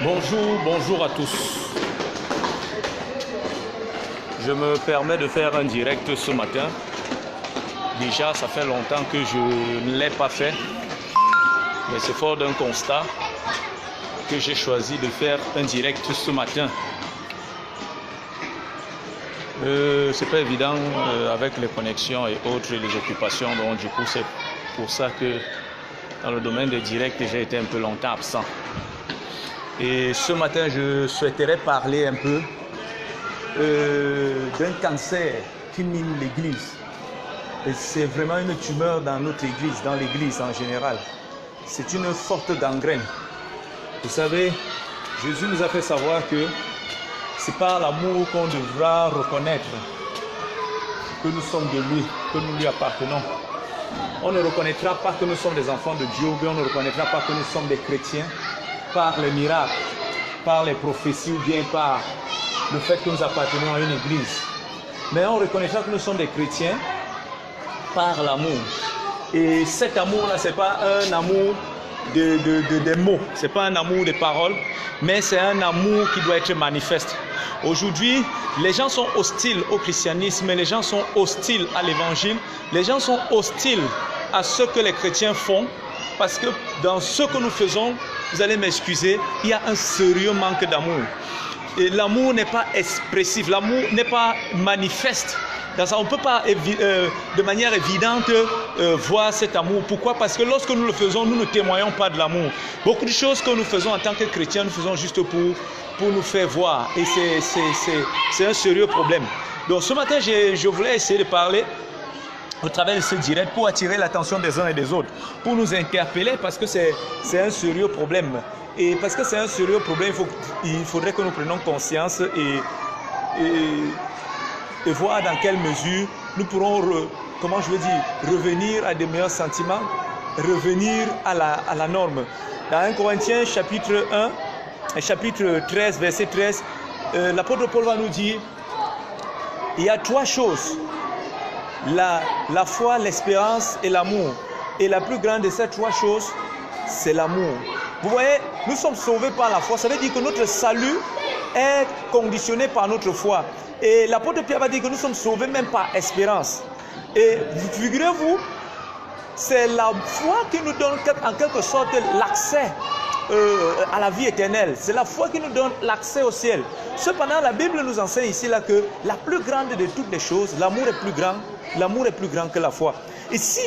Bonjour à tous. Je me permets de faire un direct ce matin. Déjà, ça fait longtemps que je ne l'ai pas fait, mais c'est fort d'un constat que j'ai choisi de faire un direct ce matin. C'est pas évident avec les connexions et autres et les occupations, donc du coup c'est pour ça que dans le domaine des directs j'ai été un peu longtemps absent. Et ce matin je souhaiterais parler un peu d'un cancer qui mine l'église. Et c'est vraiment une tumeur dans notre église, dans l'église en général. C'est une forte gangrène. Vous savez, Jésus nous a fait savoir que c'est par l'amour qu'on devra reconnaître que nous sommes de lui, que nous lui appartenons. On ne reconnaîtra pas que nous sommes des enfants de Dieu, ou bien on ne reconnaîtra pas que nous sommes des chrétiens par les miracles, par les prophéties, ou bien par le fait que nous appartenons à une église. Mais on reconnaîtra que nous sommes des chrétiens par l'amour. Et cet amour-là, ce n'est pas un amour des mots, ce n'est pas un amour des paroles, mais c'est un amour qui doit être manifeste. Aujourd'hui, les gens sont hostiles au christianisme, les gens sont hostiles à l'évangile, les gens sont hostiles à ce que les chrétiens font, parce que dans ce que nous faisons, vous allez m'excuser, il y a un sérieux manque d'amour. Et l'amour n'est pas expressif, l'amour n'est pas manifeste. On ne peut pas de manière évidente voir cet amour. Pourquoi? Parce que lorsque nous le faisons, nous ne témoignons pas de l'amour. Beaucoup de choses que nous faisons en tant que chrétiens, nous faisons juste pour nous faire voir. Et c'est un sérieux problème. Donc ce matin, je voulais essayer de parler au travers de ce direct pour attirer l'attention des uns et des autres, pour nous interpeller parce que c'est un sérieux problème. Et parce que c'est un sérieux problème, il faudrait que nous prenions conscience et voir dans quelle mesure nous pourrons, revenir à des meilleurs sentiments, revenir à la norme. Dans 1 Corinthiens chapitre 1, chapitre 13, verset 13, l'apôtre Paul va nous dire, il y a trois choses, la foi, l'espérance et l'amour. Et la plus grande de ces trois choses, c'est l'amour. Vous voyez, nous sommes sauvés par la foi, ça veut dire que notre salut est conditionné par notre foi. Et l'apôtre Pierre va dire que nous sommes sauvés même par espérance. Et figurez-vous, c'est la foi qui nous donne en quelque sorte l'accès à la vie éternelle. C'est la foi qui nous donne l'accès au ciel. Cependant, la Bible nous enseigne ici là que la plus grande de toutes les choses, l'amour est plus grand que la foi. Et si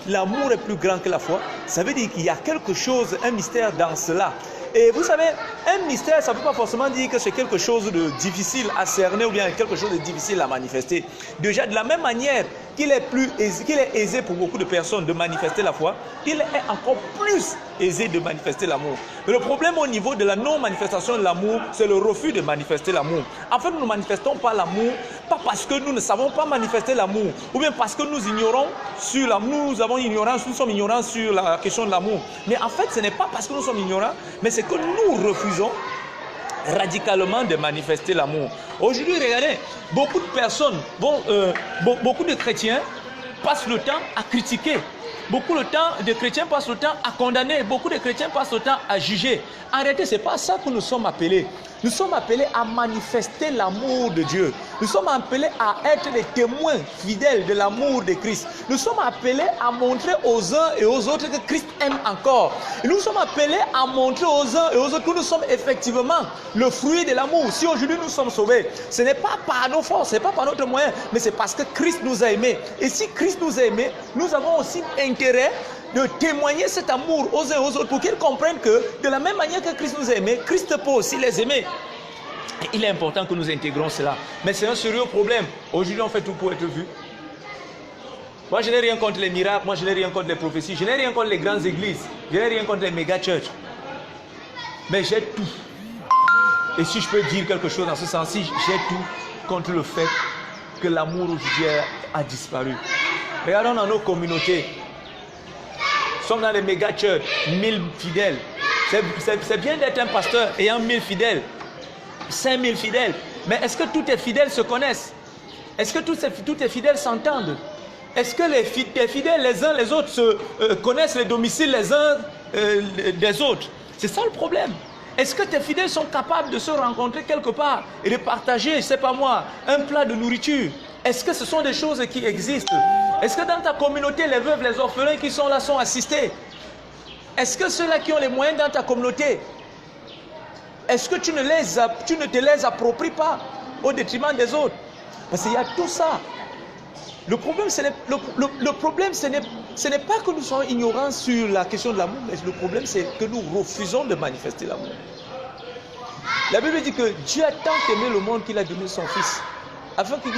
l'amour est plus grand que la foi, ça veut dire qu'il y a quelque chose, un mystère dans cela. Et vous savez, un mystère, ça ne veut pas forcément dire que c'est quelque chose de difficile à cerner ou bien quelque chose de difficile à manifester. Déjà, de la même manière qu'il est aisé pour beaucoup de personnes de manifester la foi, il est encore plus aisé de manifester l'amour. Mais le problème au niveau de la non-manifestation de l'amour, c'est le refus de manifester l'amour. En fait, nous ne manifestons pas l'amour, pas parce que nous ne savons pas manifester l'amour, ou bien parce que nous ignorons sur l'amour, nous sommes ignorants sur la question de l'amour. Mais en fait, ce n'est pas parce que nous sommes ignorants, mais c'est que nous refusons radicalement de manifester l'amour. Aujourd'hui, regardez, beaucoup de personnes, beaucoup de chrétiens passent le temps à critiquer. Beaucoup de chrétiens passent le temps à condamner. Beaucoup de chrétiens passent le temps à juger. En réalité, ce n'est pas ça que nous sommes appelés. Nous sommes appelés à manifester l'amour de Dieu. Nous sommes appelés à être les témoins fidèles de l'amour de Christ. Nous sommes appelés à montrer aux uns et aux autres que Christ aime encore. Et nous sommes appelés à montrer aux uns et aux autres que nous sommes effectivement le fruit de l'amour. Si aujourd'hui nous sommes sauvés, ce n'est pas par nos forces, ce n'est pas par notre moyen, mais c'est parce que Christ nous a aimés. Et si Christ nous a aimés, nous avons aussi intérêt de témoigner cet amour aux uns et aux autres pour qu'ils comprennent que de la même manière que Christ nous a aimés, Christ peut aussi les aimer. Et il est important que nous intégrons cela. Mais c'est un sérieux problème. Aujourd'hui, on fait tout pour être vu. Moi, je n'ai rien contre les miracles, moi, je n'ai rien contre les prophéties, je n'ai rien contre les grandes églises, je n'ai rien contre les méga-churches. Mais j'ai tout. Et si je peux dire quelque chose dans ce sens-ci, j'ai tout contre le fait que l'amour aujourd'hui a disparu. Regardons dans nos communautés. Nous sommes dans les méga-churches, 1000 fidèles. C'est bien d'être un pasteur ayant 1000 fidèles, 5000 fidèles. Mais est-ce que tous tes fidèles se connaissent? Est-ce que tous tes fidèles s'entendent? Est-ce que les fidèles les uns les autres connaissent les domiciles les uns des autres? C'est ça le problème. Est-ce que tes fidèles sont capables de se rencontrer quelque part et de partager, je ne sais pas moi, un plat de nourriture? Est-ce que ce sont des choses qui existent? Est-ce que dans ta communauté, les veuves, les orphelins qui sont là sont assistés? Est-ce que ceux-là qui ont les moyens dans ta communauté, est-ce que tu ne te les appropries pas au détriment des autres? Parce qu'il y a tout ça. Le problème, ce n'est pas que nous soyons ignorants sur la question de l'amour, mais le problème, c'est que nous refusons de manifester l'amour. La Bible dit que Dieu a tant aimé le monde qu'il a donné son Fils, afin que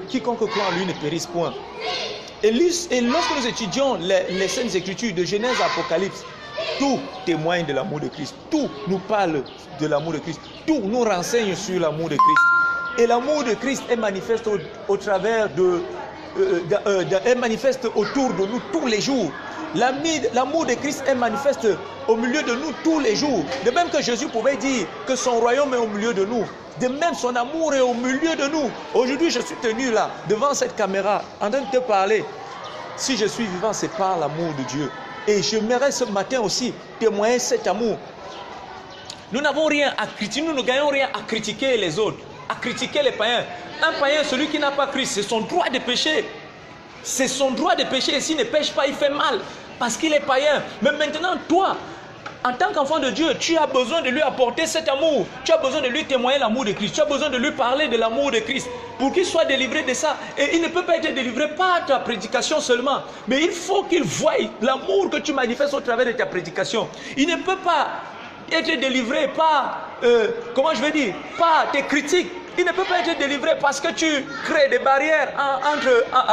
quiconque croit en lui ne périsse point. Et lorsque nous étudions les Saintes Écritures, de Genèse à Apocalypse, tout témoigne de l'amour de Christ. Tout nous parle de l'amour de Christ. Tout nous renseigne sur l'amour de Christ. Et l'amour de Christ est manifeste au travers est manifeste autour de nous tous les jours. L'amour de Christ est manifeste au milieu de nous tous les jours. De même que Jésus pouvait dire que son royaume est au milieu de nous. De même, son amour est au milieu de nous. Aujourd'hui, je suis tenu là, devant cette caméra, en train de te parler. Si je suis vivant, c'est par l'amour de Dieu. Et j'aimerais ce matin aussi témoigner cet amour. Nous n'avons rien à critiquer, nous ne gagnons rien à critiquer les autres, à critiquer les païens. Un païen, celui qui n'a pas Christ, c'est son droit de pécher. C'est son droit de pécher. Et s'il ne pêche pas, il fait mal. Parce qu'il est païen. Mais maintenant, toi, en tant qu'enfant de Dieu, tu as besoin de lui apporter cet amour. Tu as besoin de lui témoigner l'amour de Christ. Tu as besoin de lui parler de l'amour de Christ pour qu'il soit délivré de ça. Et il ne peut pas être délivré par ta prédication seulement. Mais il faut qu'il voie l'amour que tu manifestes au travers de ta prédication. Il ne peut pas être délivré par, par tes critiques. Il ne peut pas être délivré parce que tu crées des barrières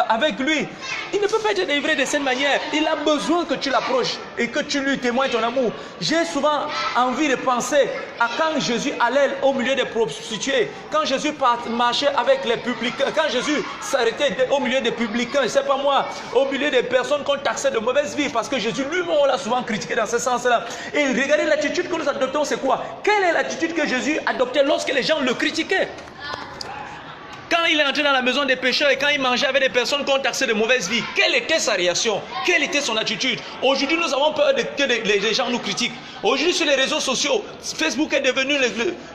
avec lui. Il ne peut pas être délivré de cette manière. Il a besoin que tu l'approches et que tu lui témoignes ton amour. J'ai souvent envie de penser à quand Jésus allait au milieu des prostituées, quand Jésus marchait avec les publicains, quand Jésus s'arrêtait au milieu des publicains, je ne sais pas moi, au milieu des personnes qu'on taxait de mauvaise vie, parce que Jésus lui-même, on l'a souvent critiqué dans ce sens-là. Et regardez l'attitude que nous adoptons, c'est quoi? Quelle est l'attitude que Jésus adoptait lorsque les gens le critiquaient? Quand il est entré dans la maison des pécheurs et quand il mangeait avec des personnes qu'on taxait de mauvaise vie, quelle était sa réaction? Quelle était son attitude? Aujourd'hui, nous avons peur que les gens nous critiquent. Aujourd'hui, sur les réseaux sociaux, Facebook est devenu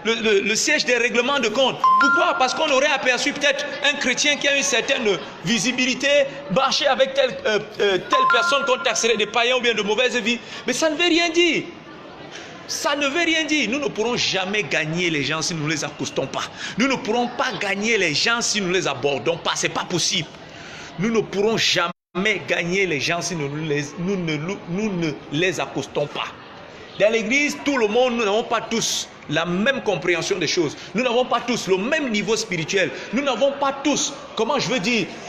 le siège des règlements de compte. Pourquoi? Parce qu'on aurait aperçu peut-être un chrétien qui a une certaine visibilité, marcher avec telle personne qu'on taxerait de païens ou bien de mauvaise vie. Mais ça ne veut rien dire. Ça ne veut rien dire. Nous ne pourrons jamais gagner les gens si nous ne les accostons pas. Nous ne pourrons pas gagner les gens si nous ne les abordons pas. Ce n'est pas possible. Nous ne pourrons jamais gagner les gens si nous ne les accostons pas. Dans l'église, tout le monde, nous n'avons pas tous la même compréhension des choses. Nous n'avons pas tous le même niveau spirituel. Nous n'avons pas tous,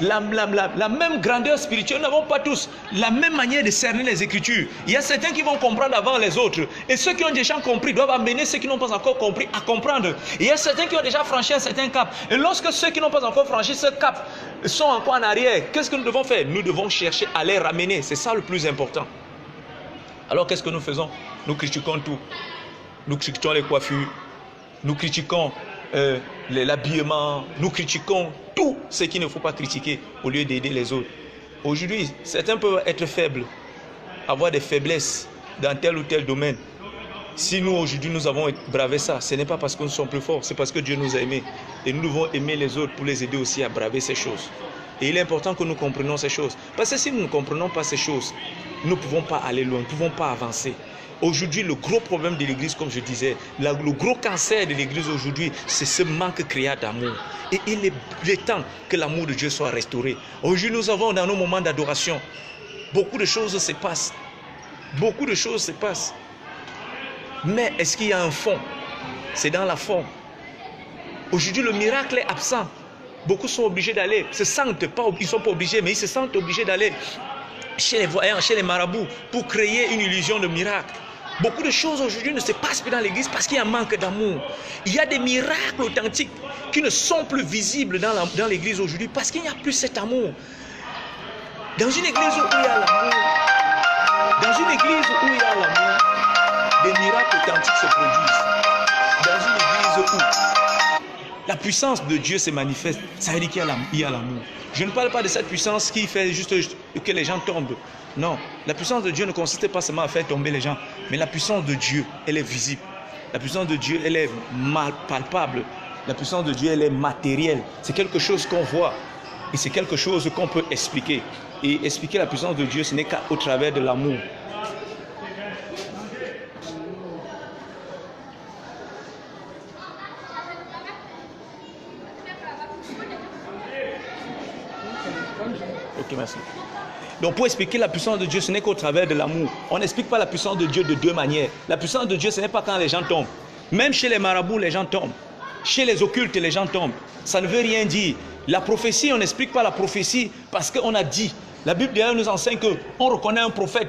la même grandeur spirituelle. Nous n'avons pas tous la même manière de cerner les Écritures. Il y a certains qui vont comprendre avant les autres. Et ceux qui ont déjà compris doivent amener ceux qui n'ont pas encore compris à comprendre. Et il y a certains qui ont déjà franchi un certain cap. Et lorsque ceux qui n'ont pas encore franchi ce cap sont encore en arrière, qu'est-ce que nous devons faire? Nous devons chercher à les ramener. C'est ça le plus important. Alors qu'est-ce que nous faisons? Nous critiquons tout. Nous critiquons les coiffures, nous critiquons l'habillement, nous critiquons tout ce qu'il ne faut pas critiquer au lieu d'aider les autres. Aujourd'hui, certains peuvent être faibles, avoir des faiblesses dans tel ou tel domaine. Si nous, aujourd'hui, nous avons bravé ça, ce n'est pas parce que nous sommes plus forts, c'est parce que Dieu nous a aimés. Et nous devons aimer les autres pour les aider aussi à braver ces choses. Et il est important que nous comprenions ces choses. Parce que si nous ne comprenons pas ces choses, nous ne pouvons pas aller loin, nous ne pouvons pas avancer. Aujourd'hui, le gros problème de l'église, comme je disais, le gros cancer de l'église aujourd'hui, c'est ce manque créé d'amour. Et il est temps que l'amour de Dieu soit restauré. Aujourd'hui, nous avons dans nos moments d'adoration, beaucoup de choses se passent. Beaucoup de choses se passent. Mais est-ce qu'il y a un fond? C'est dans la forme. Aujourd'hui, le miracle est absent. Beaucoup sont obligés d'aller, ils ne sont pas obligés, mais ils se sentent obligés d'aller chez les voyants, chez les marabouts, pour créer une illusion de miracle. Beaucoup de choses aujourd'hui ne se passent plus dans l'église parce qu'il y a un manque d'amour. Il y a des miracles authentiques qui ne sont plus visibles dans l'église aujourd'hui parce qu'il n'y a plus cet amour. Dans une église où il y a l'amour, des miracles authentiques se produisent. Dans une église où la puissance de Dieu se manifeste, ça veut dire qu'il y a l'amour. Je ne parle pas de cette puissance qui fait juste que les gens tombent. Non, la puissance de Dieu ne consiste pas seulement à faire tomber les gens, mais la puissance de Dieu, elle est visible. La puissance de Dieu, elle est mal palpable. La puissance de Dieu, elle est matérielle. C'est quelque chose qu'on voit. Et c'est quelque chose qu'on peut expliquer. Et expliquer la puissance de Dieu, ce n'est qu'au travers de l'amour. Ok, merci. Donc pour expliquer la puissance de Dieu, ce n'est qu'au travers de l'amour. On n'explique pas la puissance de Dieu de deux manières. La puissance de Dieu, ce n'est pas quand les gens tombent. Même chez les marabouts, les gens tombent. Chez les occultes, les gens tombent. Ça ne veut rien dire. La prophétie, on n'explique pas la prophétie parce qu'on a dit. La Bible d'ailleurs nous enseigne qu'on reconnaît un prophète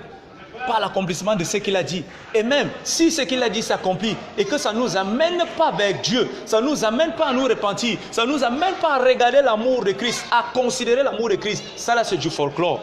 par l'accomplissement de ce qu'il a dit. Et même si ce qu'il a dit s'accomplit et que ça ne nous amène pas vers Dieu, ça ne nous amène pas à nous repentir, ça ne nous amène pas à regarder l'amour de Christ, à considérer l'amour de Christ, ça là c'est du folklore.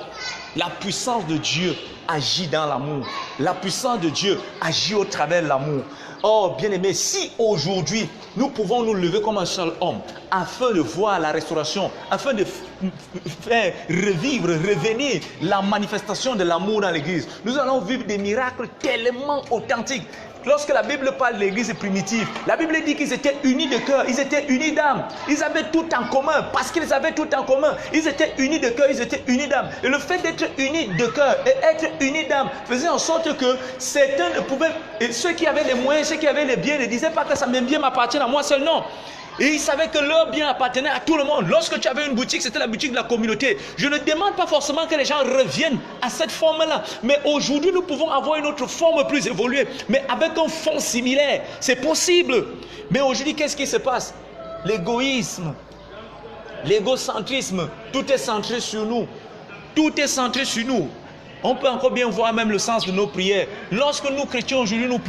La puissance de Dieu agit dans l'amour. La puissance de Dieu agit au travers de l'amour. Oh, bien-aimé, si aujourd'hui, nous pouvons nous lever comme un seul homme, afin de voir la restauration, afin de faire revivre, revenir la manifestation de l'amour dans l'église, nous allons vivre des miracles tellement authentiques. Lorsque la Bible parle de l'église primitive, la Bible dit qu'ils étaient unis de cœur, ils étaient unis d'âme. Ils avaient tout en commun, parce qu'ils avaient tout en commun. Ils étaient unis de cœur, ils étaient unis d'âme. Et le fait d'être unis de cœur et être unis d'âme faisait en sorte que certains ne pouvaient, et ceux qui avaient les moyens, ceux qui avaient les biens, ne disaient pas que ça même bien m'appartient à moi seul, non. Et ils savaient que leur bien appartenait à tout le monde. Lorsque tu avais une boutique, c'était la boutique de la communauté. Je ne demande pas forcément que les gens reviennent à cette forme-là. Mais aujourd'hui, nous pouvons avoir une autre forme plus évoluée. Mais avec un fond similaire. C'est possible. Mais aujourd'hui, qu'est-ce qui se passe? L'égoïsme, l'égocentrisme, tout est centré sur nous. Tout est centré sur nous. On peut encore bien voir même le sens de nos prières. Lorsque nous chrétiens aujourd'hui nous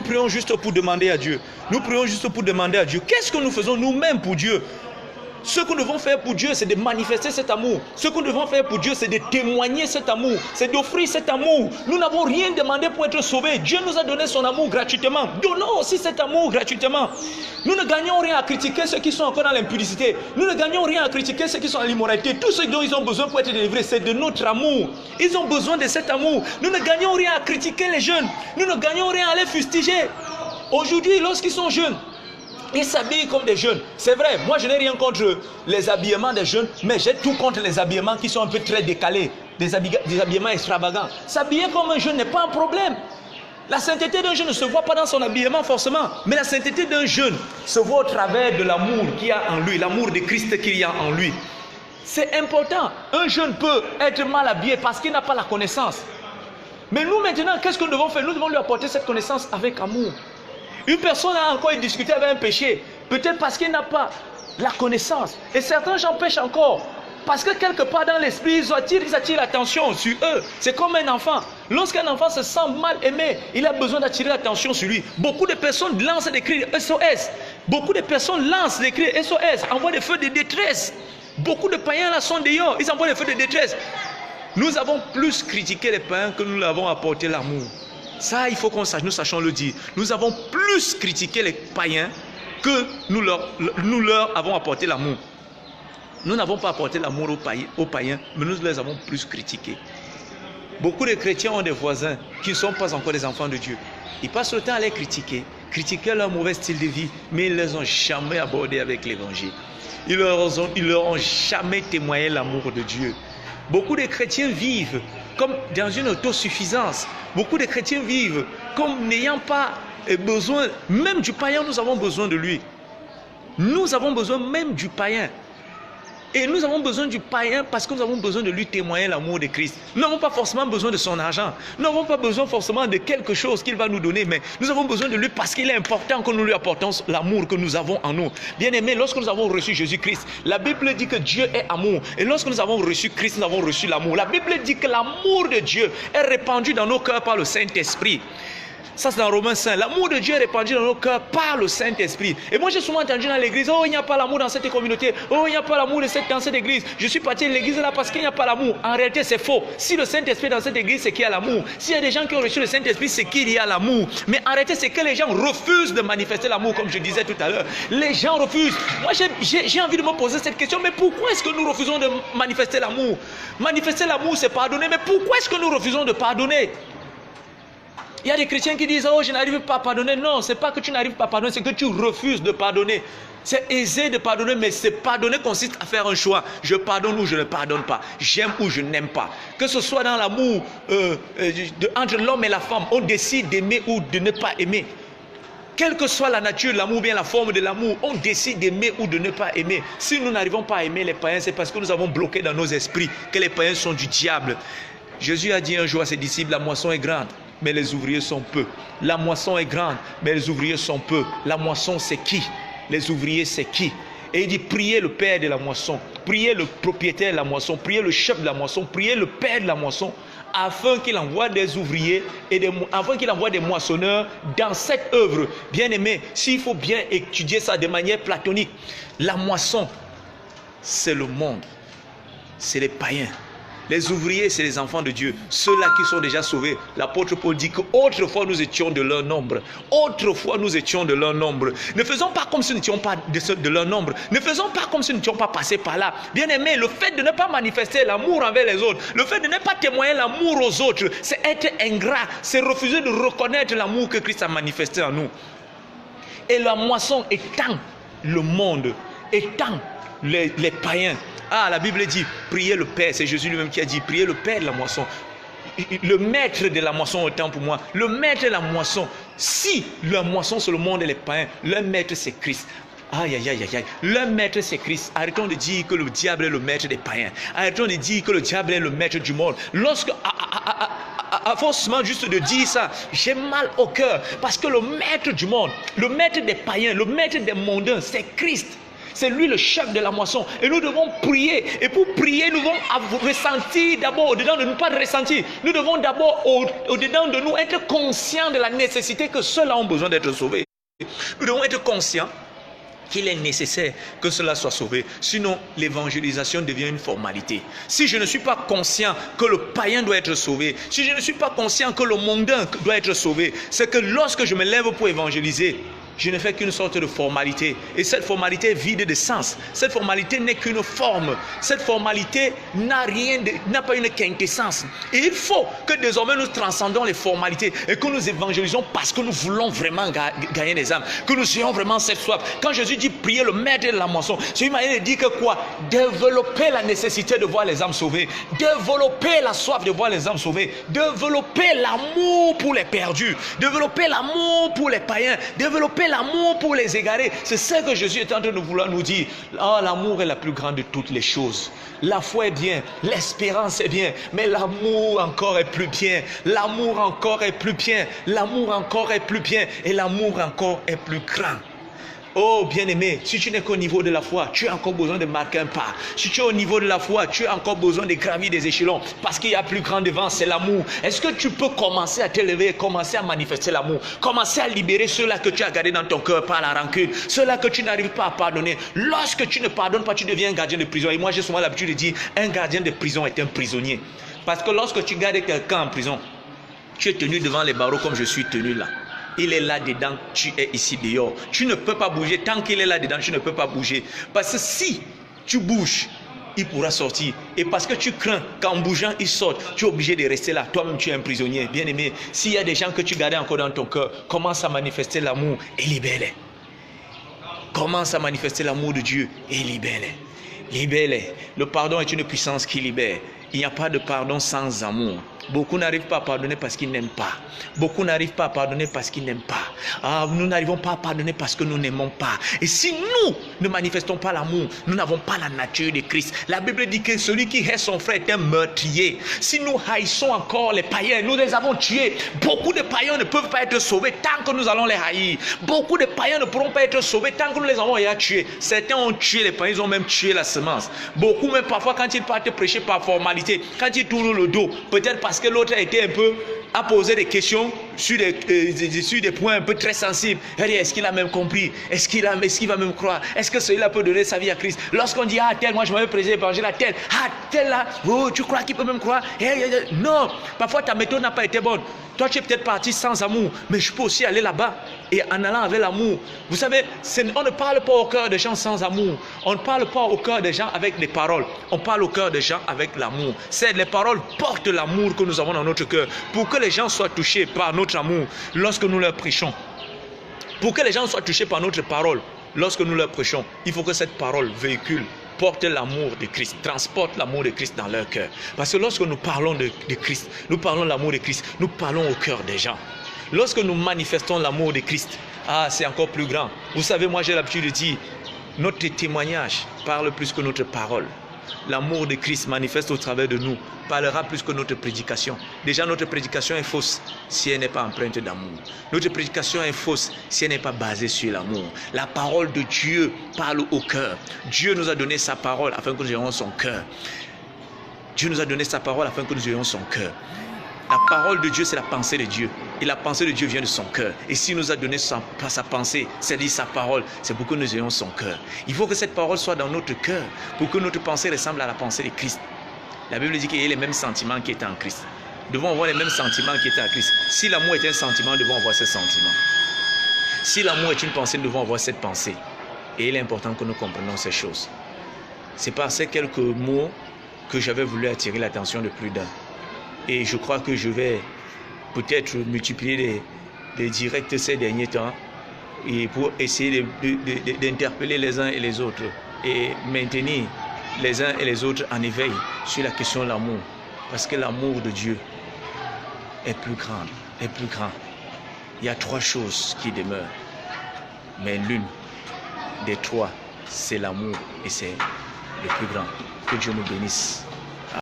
prions juste pour demander à Dieu. Nous prions juste pour demander à Dieu. Qu'est-ce que nous faisons nous-mêmes pour Dieu? Ce que nous devons faire pour Dieu, c'est de manifester cet amour. Ce que nous devons faire pour Dieu, c'est de témoigner cet amour. C'est d'offrir cet amour. Nous n'avons rien demandé pour être sauvés. Dieu nous a donné son amour gratuitement. Donnons aussi cet amour gratuitement. Nous ne gagnons rien à critiquer ceux qui sont encore dans l'impudicité. Nous ne gagnons rien à critiquer ceux qui sont dans l'immoralité. Tout ce dont ils ont besoin pour être délivrés, c'est de notre amour. Ils ont besoin de cet amour. Nous ne gagnons rien à critiquer les jeunes. Nous ne gagnons rien à les fustiger. Aujourd'hui, lorsqu'ils sont jeunes, ils s'habillent comme des jeunes. C'est vrai, moi je n'ai rien contre les habillements des jeunes, mais j'ai tout contre les habillements qui sont un peu très décalés, des habillements extravagants. S'habiller comme un jeune n'est pas un problème. La sainteté d'un jeune ne se voit pas dans son habillement forcément, mais la sainteté d'un jeune se voit au travers de l'amour qu'il y a en lui, l'amour de Christ qu'il y a en lui. C'est important. Un jeune peut être mal habillé parce qu'il n'a pas la connaissance. Mais nous maintenant, qu'est-ce que nous devons faire? Nous devons lui apporter cette connaissance avec amour. Une personne a encore discuté avec un péché, peut-être parce qu'il n'a pas la connaissance. Et certains gens pêchent encore, parce que quelque part dans l'esprit, ils attirent l'attention sur eux. C'est comme un enfant. Lorsqu'un enfant se sent mal aimé, il a besoin d'attirer l'attention sur lui. Beaucoup de personnes lancent des cris de SOS. Beaucoup de personnes lancent des cris de SOS, envoient des feux de détresse. Beaucoup de païens là sont dehors, ils envoient des feux de détresse. Nous avons plus critiqué les païens que nous leur avons apporté l'amour. Ça, il faut qu'on sache, nous sachons le dire. Nous avons plus critiqué les païens que nous leur avons apporté l'amour. Nous n'avons pas apporté l'amour aux païens, mais nous les avons plus critiqués. Beaucoup de chrétiens ont des voisins qui ne sont pas encore des enfants de Dieu. Ils passent le temps à les critiquer leur mauvais style de vie, mais ils ne les ont jamais abordés avec l'évangile. Ils leur ont jamais témoigné l'amour de Dieu. Beaucoup de chrétiens vivent comme dans une autosuffisance. Beaucoup de chrétiens vivent comme n'ayant pas besoin, même du païen, nous avons besoin de lui. Nous avons besoin même du païen. Et nous avons besoin du païen parce que nous avons besoin de lui témoigner l'amour de Christ. Nous n'avons pas forcément besoin de son argent. Nous n'avons pas besoin forcément de quelque chose qu'il va nous donner, mais nous avons besoin de lui parce qu'il est important que nous lui apportons l'amour que nous avons en nous. Bien aimé, lorsque nous avons reçu Jésus-Christ, la Bible dit que Dieu est amour. Et lorsque nous avons reçu Christ, nous avons reçu l'amour. La Bible dit que l'amour de Dieu est répandu dans nos cœurs par le Saint-Esprit. Ça c'est dans Romains 5. L'amour de Dieu est répandu dans nos cœurs par le Saint-Esprit. Et moi j'ai souvent entendu dans l'église, oh il n'y a pas l'amour dans cette communauté, oh il n'y a pas l'amour dans cette église. Je suis parti de l'église là parce qu'il n'y a pas l'amour. En réalité c'est faux. Si le Saint-Esprit est dans cette église, c'est qu'il y a l'amour. S'il y a des gens qui ont reçu le Saint-Esprit, c'est qu'il y a l'amour. Mais en réalité c'est que les gens refusent de manifester l'amour, comme je disais tout à l'heure. Les gens refusent. Moi j'ai envie de me poser cette question, mais pourquoi est-ce que nous refusons de manifester l'amour? Manifester l'amour c'est pardonner, mais pourquoi est-ce que nous refusons de pardonner? Il y a des chrétiens qui disent, oh, je n'arrive pas à pardonner. Non, ce n'est pas que tu n'arrives pas à pardonner, c'est que tu refuses de pardonner. C'est aisé de pardonner, mais pardonner consiste à faire un choix. Je pardonne ou je ne pardonne pas. J'aime ou je n'aime pas. Que ce soit dans l'amour entre l'homme et la femme, on décide d'aimer ou de ne pas aimer. Quelle que soit la nature de l'amour, bien la forme de l'amour, on décide d'aimer ou de ne pas aimer. Si nous n'arrivons pas à aimer les païens, c'est parce que nous avons bloqué dans nos esprits que les païens sont du diable. Jésus a dit un jour à ses disciples, la moisson est grande, mais les ouvriers sont peu. La moisson est grande, mais les ouvriers sont peu. La moisson, c'est qui? Les ouvriers, c'est qui? Et il dit, priez le Père de la moisson, priez le propriétaire de la moisson, priez le chef de la moisson, priez le Père de la moisson, afin qu'il envoie des ouvriers et afin qu'il envoie des moissonneurs dans cette œuvre. Bien aimé, s'il faut bien étudier ça de manière platonique, la moisson, c'est le monde, c'est les païens. Les ouvriers, c'est les enfants de Dieu, ceux-là qui sont déjà sauvés. L'apôtre Paul dit qu'autrefois nous étions de leur nombre. Autrefois nous étions de leur nombre. Ne faisons pas comme si nous n'étions pas de leur nombre. Ne faisons pas comme si nous n'étions pas passés par là. Bien aimé, le fait de ne pas manifester l'amour envers les autres, le fait de ne pas témoigner l'amour aux autres, c'est être ingrat, c'est refuser de reconnaître l'amour que Christ a manifesté en nous. Et la moisson étend le monde, étend les païens. Ah, la Bible dit, priez le Père, c'est Jésus lui-même qui a dit, priez le Père de la moisson. Le maître de la moisson autant pour moi, le maître de la moisson, si la moisson c'est le monde et les païens, le maître c'est Christ. Aïe, aïe, aïe, aïe. Le maître c'est Christ. Arrêtons de dire que le diable est le maître des païens. Arrêtons de dire que le diable est le maître du monde. Lorsque, à forcément juste de dire ça, j'ai mal au cœur. Parce que le maître du monde, le maître des païens, le maître des mondains, c'est Christ. C'est lui le chef de la moisson. Et nous devons prier. Et pour prier, nous devons ressentir d'abord, au-dedans de nous, pas de ressentir. Nous devons d'abord, au-dedans de nous, être conscients de la nécessité que ceux-là ont besoin d'être sauvés. Nous devons être conscients qu'il est nécessaire que cela soit sauvé. Sinon, l'évangélisation devient une formalité. Si je ne suis pas conscient que le païen doit être sauvé, si je ne suis pas conscient que le mondain doit être sauvé, c'est que lorsque je me lève pour évangéliser, je ne fais qu'une sorte de formalité. Et cette formalité est vide de sens. Cette formalité n'est qu'une forme. Cette formalité n'a pas une quintessence. Et il faut que désormais nous transcendons les formalités et que nous évangélisons parce que nous voulons vraiment gagner des âmes. Que nous ayons vraiment cette soif. Quand Jésus dit prier le maître de la moisson, c'est une manière de dire que quoi? Développer la nécessité de voir les âmes sauvées. Développer la soif de voir les âmes sauvées. Développer l'amour pour les perdus. Développer l'amour pour les païens. Développer l'amour pour les égarés. C'est ce que Jésus est en train de vouloir nous dire. Oh, l'amour est la plus grande de toutes les choses. La foi est bien, l'espérance est bien, mais l'amour encore est plus bien. L'amour encore est plus bien. L'amour encore est plus bien. Et l'amour encore est plus grand. Oh bien-aimé, si tu n'es qu'au niveau de la foi, tu as encore besoin de marquer un pas. Si tu es au niveau de la foi, tu as encore besoin de gravir des échelons. Parce qu'il y a plus grand devant, c'est l'amour. Est-ce que tu peux commencer à t'élever, commencer à manifester l'amour, commencer à libérer ceux-là que tu as gardés dans ton cœur par la rancune, ceux-là que tu n'arrives pas à pardonner. Lorsque tu ne pardonnes pas, tu deviens un gardien de prison. Et moi, j'ai souvent l'habitude de dire, un gardien de prison est un prisonnier. Parce que lorsque tu gardes quelqu'un en prison, tu es tenu devant les barreaux comme je suis tenu là. Il est là-dedans, tu es ici dehors. Tu ne peux pas bouger. Tant qu'il est là-dedans, tu ne peux pas bouger. Parce que si tu bouges, il pourra sortir. Et parce que tu crains qu'en bougeant, il sorte, tu es obligé de rester là. Toi-même, tu es un prisonnier. Bien-aimé, s'il y a des gens que tu gardais encore dans ton cœur, commence à manifester l'amour et libère-les. Commence à manifester l'amour de Dieu et libère-les. Libère-les. Le pardon est une puissance qui libère. Il n'y a pas de pardon sans amour. Beaucoup n'arrivent pas à pardonner parce qu'ils n'aiment pas. Beaucoup n'arrivent pas à pardonner parce qu'ils n'aiment pas. Ah, nous n'arrivons pas à pardonner parce que nous n'aimons pas. Et si nous ne manifestons pas l'amour, nous n'avons pas la nature de Christ. La Bible dit que celui qui hait son frère est un meurtrier. Si nous haïssons encore les païens, nous les avons tués. Beaucoup de païens ne peuvent pas être sauvés tant que nous allons les haïr. Beaucoup de païens ne pourront pas être sauvés tant que nous les avons tués. Certains ont tué les païens, ils ont même tué la semence. Beaucoup même parfois quand ils partent prêcher par formalité, quand ils tournent le dos, peut-être parce que l'autre a été un peu à poser des questions sur des points un peu très sensibles. Est-ce qu'il a même compris? Est-ce qu'il va même croire? Est-ce que celui-là peut donner sa vie à Christ? Lorsqu'on dit, ah tel, moi je m'avais prêché l'évangile à tel. Ah tel là, oh, tu crois qu'il peut même croire? Non, parfois ta méthode n'a pas été bonne. Toi tu es peut-être parti sans amour, mais je peux aussi aller là-bas et en allant avec l'amour. Vous savez, on ne parle pas au cœur des gens sans amour. On ne parle pas au cœur des gens avec des paroles. On parle au cœur des gens avec l'amour. Les paroles portent l'amour que nous avons dans notre cœur pour que les gens soient touchés par notre notre amour lorsque nous leur prêchons. Pour que les gens soient touchés par notre parole, lorsque nous leur prêchons, il faut que cette parole véhicule, porte l'amour de Christ, transporte l'amour de Christ dans leur cœur. Parce que lorsque nous parlons de Christ, nous parlons de l'amour de Christ, nous parlons au cœur des gens. Lorsque nous manifestons l'amour de Christ, c'est encore plus grand. Vous savez, moi j'ai l'habitude de dire, notre témoignage parle plus que notre parole. L'amour de Christ manifeste au travers de nous, parlera plus que notre prédication. Déjà, notre prédication est fausse si elle n'est pas empreinte d'amour. Notre prédication est fausse si elle n'est pas basée sur l'amour. La parole de Dieu parle au cœur. Dieu nous a donné sa parole afin que nous ayons son cœur. Dieu nous a donné sa parole afin que nous ayons son cœur. La parole de Dieu, c'est la pensée de Dieu. Et la pensée de Dieu vient de son cœur. Et s'il nous a donné sa pensée, c'est-à-dire sa parole, c'est pour que nous ayons son cœur. Il faut que cette parole soit dans notre cœur pour que notre pensée ressemble à la pensée de Christ. La Bible dit qu'il y a les mêmes sentiments qui étaient en Christ. Nous devons avoir les mêmes sentiments qui étaient en Christ. Si l'amour est un sentiment, nous devons avoir ce sentiment. Si l'amour est une pensée, nous devons avoir cette pensée. Et il est important que nous comprenions ces choses. C'est par ces quelques mots que j'avais voulu attirer l'attention de plus d'un. Et je crois que je vais peut-être multiplier les directs ces derniers temps et pour essayer d'interpeller les uns et les autres et maintenir les uns et les autres en éveil sur la question de l'amour. Parce que l'amour de Dieu est plus grand, est plus grand. Il y a 3 choses qui demeurent. Mais l'une des 3, c'est l'amour et c'est le plus grand. Que Dieu nous bénisse.